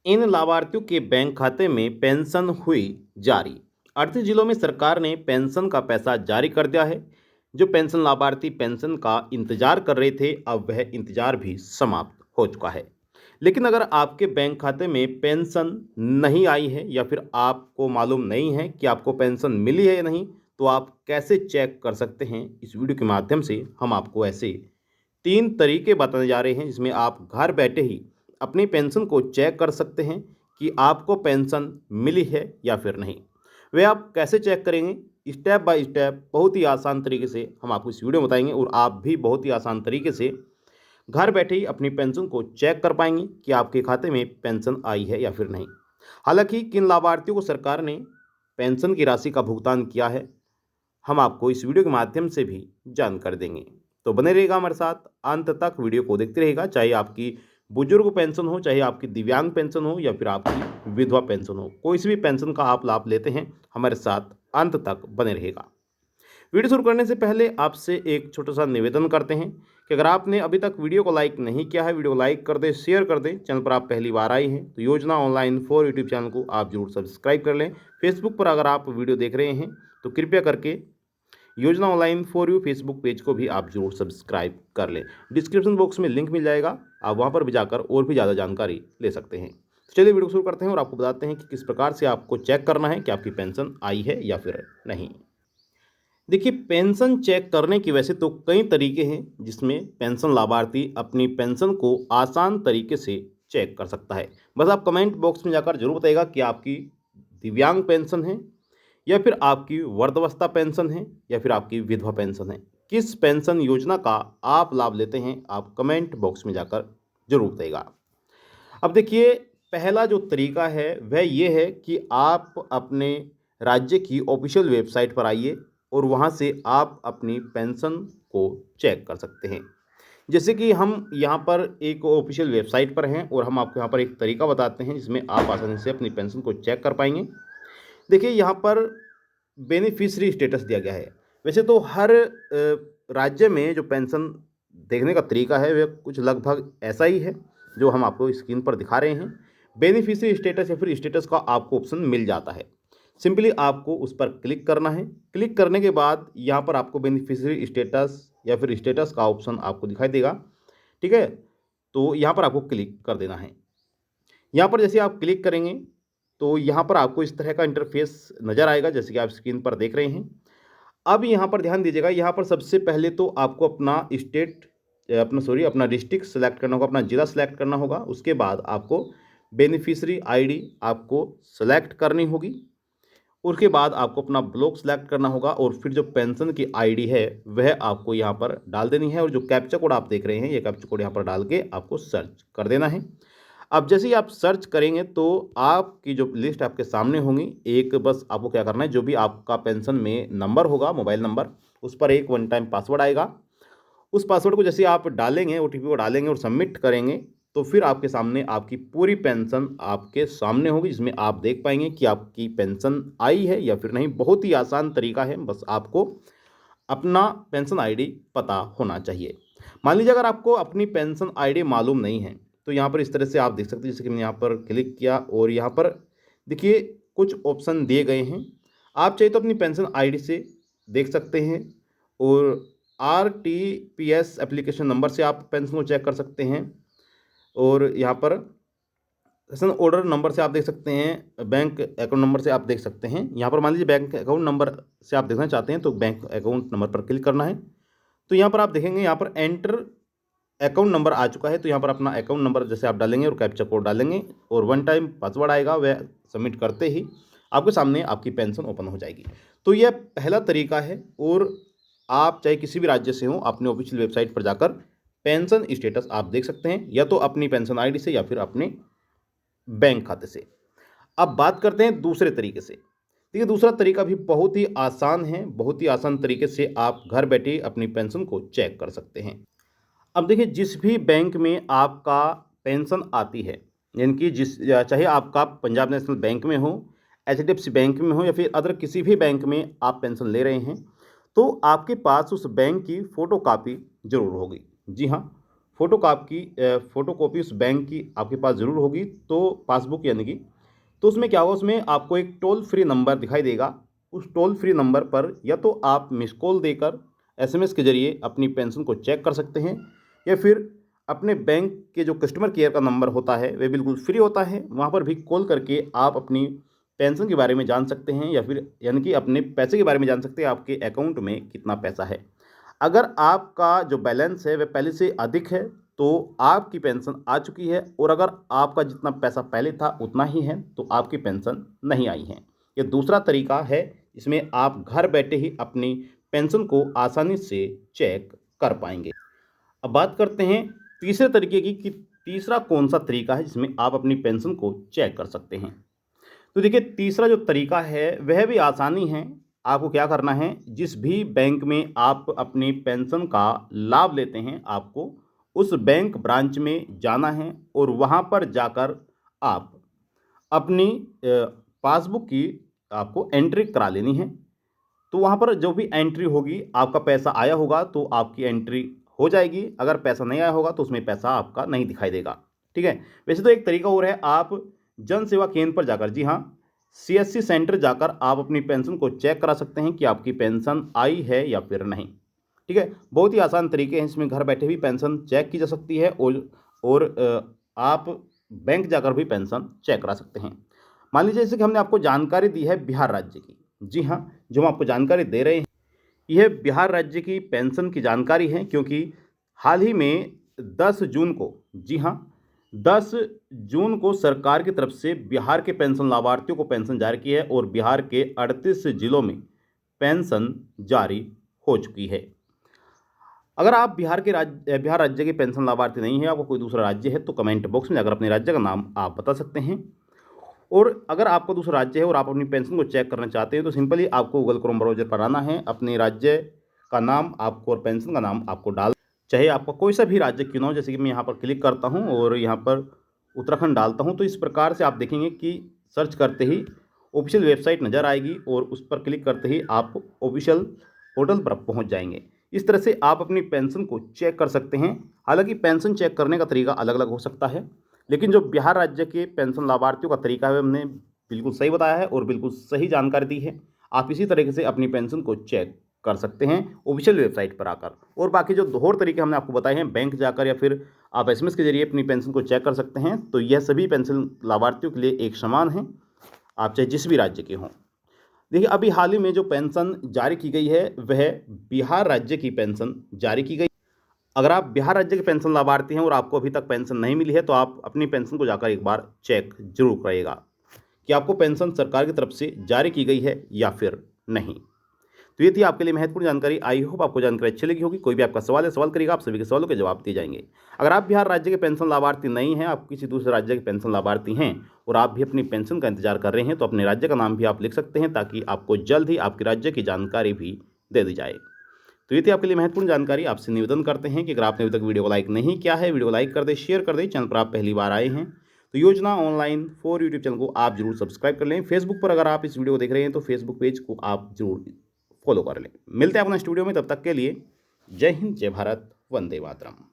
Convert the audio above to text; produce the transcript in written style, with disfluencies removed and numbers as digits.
इन लाभार्थियों के बैंक खाते में पेंशन हुई जारी। 38 जिलों में सरकार ने पेंशन का पैसा जारी कर दिया है। जो पेंशन लाभार्थी पेंशन का इंतजार कर रहे थे, अब वह इंतजार भी समाप्त हो चुका है। लेकिन अगर आपके बैंक खाते में पेंशन नहीं आई है या फिर आपको मालूम नहीं है कि आपको पेंशन मिली है या नहीं, तो आप कैसे चेक कर सकते हैं, इस वीडियो के माध्यम से हम आपको ऐसे 3 तरीके बताने जा रहे हैं जिसमें आप घर बैठे ही अपनी पेंशन को चेक कर सकते हैं कि आपको पेंशन मिली है या फिर नहीं। वे आप कैसे चेक करेंगे, स्टेप बाय स्टेप बहुत ही आसान तरीके से हम आपको इस वीडियो में बताएंगे और आप भी बहुत ही आसान तरीके से घर बैठे ही अपनी पेंशन को चेक कर पाएंगे कि आपके खाते में पेंशन आई है या फिर नहीं। हालांकि किन लाभार्थियों को सरकार ने पेंशन की राशि का भुगतान किया है, हम आपको इस वीडियो के माध्यम से भी जानकारी देंगे। तो बने रहेगा हमारे साथ, अंत तक वीडियो को देखते रहेगा। चाहे आपकी बुजुर्ग पेंशन हो, चाहे आपकी दिव्यांग पेंशन हो या फिर आपकी विधवा पेंशन हो, कोई सी भी पेंशन का आप लाभ लेते हैं, हमारे साथ अंत तक बने रहेगा। वीडियो शुरू करने से पहले आपसे एक छोटा सा निवेदन करते हैं कि अगर आपने अभी तक वीडियो को लाइक नहीं किया है, वीडियो को लाइक कर दें, शेयर कर दें। चैनल पर आप पहली बार आए हैं तो योजना ऑनलाइन फॉर यूट्यूब चैनल को आप जरूर सब्सक्राइब कर लें। फेसबुक पर अगर आप वीडियो देख रहे हैं तो कृपया करके योजना online for you Facebook page को भी आप जरूर सब्सक्राइब कर लें। डिस्क्रिप्शन बॉक्स में लिंक मिल जाएगा, आप वहां पर भी जाकर और भी ज़्यादा जानकारी ले सकते हैं। तो चलिए वीडियो शुरू करते हैं और आपको बताते हैं कि किस प्रकार से आपको चेक करना है कि आपकी पेंशन आई है या फिर नहीं। देखिए, पेंशन चेक करने की वैसे तो कई तरीके हैं जिसमें पेंशन लाभार्थी अपनी पेंशन को आसान तरीके से चेक कर सकता है। बस आप कमेंट बॉक्स में जाकर जरूर बताइएगा कि आपकी दिव्यांग पेंशन है या फिर आपकी वृद्धावस्था पेंशन है या फिर आपकी विधवा पेंशन है। किस पेंशन योजना का आप लाभ लेते हैं, आप कमेंट बॉक्स में जाकर जरूर बताइएगा। अब देखिए, पहला जो तरीका है वह ये है कि आप अपने राज्य की ऑफिशियल वेबसाइट पर आइए और वहाँ से आप अपनी पेंशन को चेक कर सकते हैं। जैसे कि हम यहाँ पर एक ऑफिशियल वेबसाइट पर हैं और हम आपको यहाँ पर एक तरीका बताते हैं जिसमें आप आसानी से अपनी पेंशन को चेक कर पाएंगे। देखिए, यहाँ पर बेनिफिशियरी स्टेटस दिया गया है। वैसे तो हर राज्य में जो पेंशन देखने का तरीका है वह कुछ लगभग ऐसा ही है जो हम आपको स्क्रीन पर दिखा रहे हैं। बेनिफिशियरी स्टेटस या फिर स्टेटस का आपको ऑप्शन मिल जाता है। सिंपली आपको उस पर क्लिक करना है। क्लिक करने के बाद यहाँ पर आपको बेनिफिशियरी स्टेटस या फिर स्टेटस का ऑप्शन आपको दिखाई देगा। ठीक है, तो यहाँ पर आपको क्लिक कर देना है। यहाँ पर जैसे आप क्लिक करेंगे तो यहाँ पर आपको इस तरह का इंटरफेस नज़र आएगा जैसे कि आप स्क्रीन पर देख रहे हैं। अब यहाँ पर ध्यान दीजिएगा, यहाँ पर सबसे पहले तो आपको अपना स्टेट अपना डिस्ट्रिक्ट सेलेक्ट करना होगा, अपना ज़िला सेलेक्ट करना होगा। उसके बाद आपको बेनिफिशियरी आईडी आपको सेलेक्ट करनी होगी। उसके बाद आपको अपना ब्लॉक सेलेक्ट करना होगा और फिर जो पेंशन की आईडी है वह आपको यहाँ पर डाल देनी है और जो कैप्चा कोड आप देख रहे हैं ये कैप्चा कोड यहाँ पर डाल के आपको सर्च कर देना है। अब जैसे ही आप सर्च करेंगे तो आपकी जो लिस्ट आपके सामने होंगी, एक बस आपको क्या करना है, जो भी आपका पेंशन में नंबर होगा, मोबाइल नंबर, उस पर एक वन टाइम पासवर्ड आएगा। उस पासवर्ड को जैसे आप डालेंगे, ओटीपी को डालेंगे और सबमिट करेंगे तो फिर आपके सामने आपकी पूरी पेंशन आपके सामने होगी जिसमें आप देख पाएंगे कि आपकी पेंशन आई है या फिर नहीं। बहुत ही आसान तरीका है, बस आपको अपना पेंशन आईडी पता होना चाहिए। मान लीजिए अगर आपको अपनी पेंशन आईडी मालूम नहीं है तो यहाँ पर इस तरह से आप देख सकते हैं, जैसे कि मैंने यहाँ पर क्लिक किया और यहाँ पर देखिए कुछ ऑप्शन दिए गए हैं। आप चाहे तो अपनी पेंशन आईडी से देख सकते हैं और आरटीपीएस एप्लीकेशन नंबर से आप पेंशन को चेक कर सकते हैं और यहाँ पर सेशन ऑर्डर नंबर से आप देख सकते हैं, बैंक अकाउंट नंबर से आप देख सकते हैं। यहाँ पर मान लीजिए बैंक अकाउंट नंबर से आप देखना चाहते हैं तो बैंक अकाउंट नंबर पर क्लिक करना है। तो यहाँ पर आप देखेंगे यहाँ पर एंटर अकाउंट नंबर आ चुका है, तो यहाँ पर अपना अकाउंट नंबर जैसे आप डालेंगे और कैप्चा कोड डालेंगे और वन टाइम पासवर्ड आएगा, वह सबमिट करते ही आपके सामने आपकी पेंशन ओपन हो जाएगी। तो यह पहला तरीका है और आप चाहे किसी भी राज्य से हो अपने ऑफिशियल वेबसाइट पर जाकर पेंशन स्टेटस आप देख सकते हैं, या तो अपनी पेंशन आईडी से या फिर अपने बैंक खाते से। अब बात करते हैं दूसरे तरीके से। देखिए, दूसरा तरीका भी बहुत ही आसान है, बहुत ही आसान तरीके से आप घर बैठे अपनी पेंशन को चेक कर सकते हैं। अब देखिए, जिस भी बैंक में आपका पेंशन आती है, यानी कि चाहे आपका पंजाब नेशनल बैंक में हो, एचडीएफसी बैंक में हो या फिर अदर किसी भी बैंक में आप पेंशन ले रहे हैं, तो आपके पास उस बैंक की फ़ोटो कापी ज़रूर होगी। जी हाँ, फ़ोटोकॉपी उस बैंक की आपके पास ज़रूर होगी, तो पासबुक यानी कि, तो उसमें क्या होगा, उसमें आपको एक टोल फ्री नंबर दिखाई देगा। उस टोल फ्री नंबर पर या तो आप मिस कॉल देकर एसएमएस के ज़रिए अपनी पेंशन को चेक कर सकते हैं, या फिर अपने बैंक के जो कस्टमर केयर का नंबर होता है वह बिल्कुल फ्री होता है, वहाँ पर भी कॉल करके आप अपनी पेंशन के बारे में जान सकते हैं, या फिर यानी कि अपने पैसे के बारे में जान सकते हैं, आपके अकाउंट में कितना पैसा है। अगर आपका जो बैलेंस है वह पहले से अधिक है तो आपकी पेंशन आ चुकी है, और अगर आपका जितना पैसा पहले था उतना ही है तो आपकी पेंशन नहीं आई है। ये दूसरा तरीका है, इसमें आप घर बैठे ही अपनी पेंशन को आसानी से चेक कर पाएंगे। अब बात करते हैं तीसरे तरीके की कि तीसरा कौन सा तरीका है जिसमें आप अपनी पेंशन को चेक कर सकते हैं। तो देखिए, तीसरा जो तरीका है वह भी आसानी है। आपको क्या करना है, जिस भी बैंक में आप अपनी पेंशन का लाभ लेते हैं, आपको उस बैंक ब्रांच में जाना है और वहाँ पर जाकर आप अपनी पासबुक की आपको एंट्री करा लेनी है। तो वहाँ पर जो भी एंट्री होगी, आपका पैसा आया होगा तो आपकी एंट्री हो जाएगी, अगर पैसा नहीं आया होगा तो उसमें पैसा आपका नहीं दिखाई देगा। ठीक है। वैसे तो एक तरीका और है, आप जन सेवा केंद्र पर जाकर, जी हाँ, सीएससी सेंटर जाकर आप अपनी पेंशन को चेक करा सकते हैं कि आपकी पेंशन आई है या फिर नहीं। ठीक है। बहुत ही आसान तरीके हैं, इसमें घर बैठे भी पेंशन चेक की जा सकती है, और आप बैंक जाकर भी पेंशन चेक करा सकते हैं। मान लीजिए जैसे कि हमने आपको जानकारी दी है बिहार राज्य की, जी हाँ, जो हम आपको जानकारी दे रहे हैं यह बिहार राज्य की पेंशन की जानकारी है, क्योंकि हाल ही में 10 जून को, जी हाँ, 10 जून को सरकार की तरफ से बिहार के पेंशन लाभार्थियों को पेंशन जारी की है, और बिहार के 38 जिलों में पेंशन जारी हो चुकी है। अगर आप बिहार राज्य के पेंशन लाभार्थी नहीं हैं, आपको कोई दूसरा राज्य है, तो कमेंट बॉक्स में जाकर अपने राज्य का नाम आप बता सकते हैं। और अगर आपका दूसरा राज्य है और आप अपनी पेंशन को चेक करना चाहते हैं, तो सिंपली आपको गूगल क्रोम ब्राउज़र पर आना है, अपने राज्य का नाम आपको और पेंशन का नाम आपको चाहे आपका कोई सा भी राज्य क्यों ना हो। जैसे कि मैं यहाँ पर क्लिक करता हूँ और यहाँ पर उत्तराखंड डालता हूँ, तो इस प्रकार से आप देखेंगे कि सर्च करते ही ऑफिशियल वेबसाइट नज़र आएगी, और उस पर क्लिक करते ही आप ऑफिशियल पोर्टल पर पहुँच जाएंगे। इस तरह से आप अपनी पेंशन को चेक कर सकते हैं। हालांकि पेंशन चेक करने का तरीका अलग अलग हो सकता है, लेकिन जो बिहार राज्य के पेंशन लाभार्थियों का तरीका है हमने बिल्कुल सही बताया है और बिल्कुल सही जानकारी दी है। आप इसी तरीके से अपनी पेंशन को चेक कर सकते हैं ऑफिशियल वेबसाइट पर आकर। और बाकी जो दो और तरीके हमने आपको बताए हैं, बैंक जाकर या फिर आप एसएमएस के जरिए अपनी पेंशन को चेक कर सकते हैं, तो यह सभी पेंशन लाभार्थियों के लिए एक समान है, आप चाहे जिस भी राज्य के हों। देखिए, अभी हाल ही में जो पेंशन जारी की गई है वह बिहार राज्य की पेंशन जारी की गई। अगर आप बिहार राज्य के पेंशन लाभार्थी हैं और आपको अभी तक पेंशन नहीं मिली है, तो आप अपनी पेंशन को जाकर एक बार चेक जरूर करिएगा कि आपको पेंशन सरकार की तरफ से जारी की गई है या फिर नहीं। तो ये थी आपके लिए महत्वपूर्ण जानकारी। आई होप आपको जानकारी अच्छी लगी होगी। कोई भी आपका सवाल है, सवाल करिएगा, आप सभी के सवालों के जवाब दिए जाएंगे। अगर आप बिहार राज्य के पेंशन लाभार्थी नहीं हैं, आप किसी दूसरे राज्य के पेंशन लाभार्थी हैं और आप भी अपनी पेंशन का इंतजार कर रहे हैं, तो अपने राज्य का नाम भी आप लिख सकते हैं, ताकि आपको जल्द ही आपके राज्य की जानकारी भी दे दी जाए। तो ये थी आपके लिए महत्वपूर्ण जानकारी। आपसे निवेदन करते हैं कि अगर आपने अभी तक वीडियो को लाइक नहीं किया है, वीडियो को लाइक कर दे, शेयर कर दे। चैनल पर आप पहली बार आए हैं तो योजना ऑनलाइन फॉर यूट्यूब चैनल को आप जरूर सब्सक्राइब कर लें। फेसबुक पर अगर आप इस वीडियो को देख रहे हैं तो फेसबुक पेज को आप जरूर फॉलो कर लें। मिलते हैं अपना स्टूडियो में, तब तक के लिए जय हिंद, जय भारत, वंदे मातरम।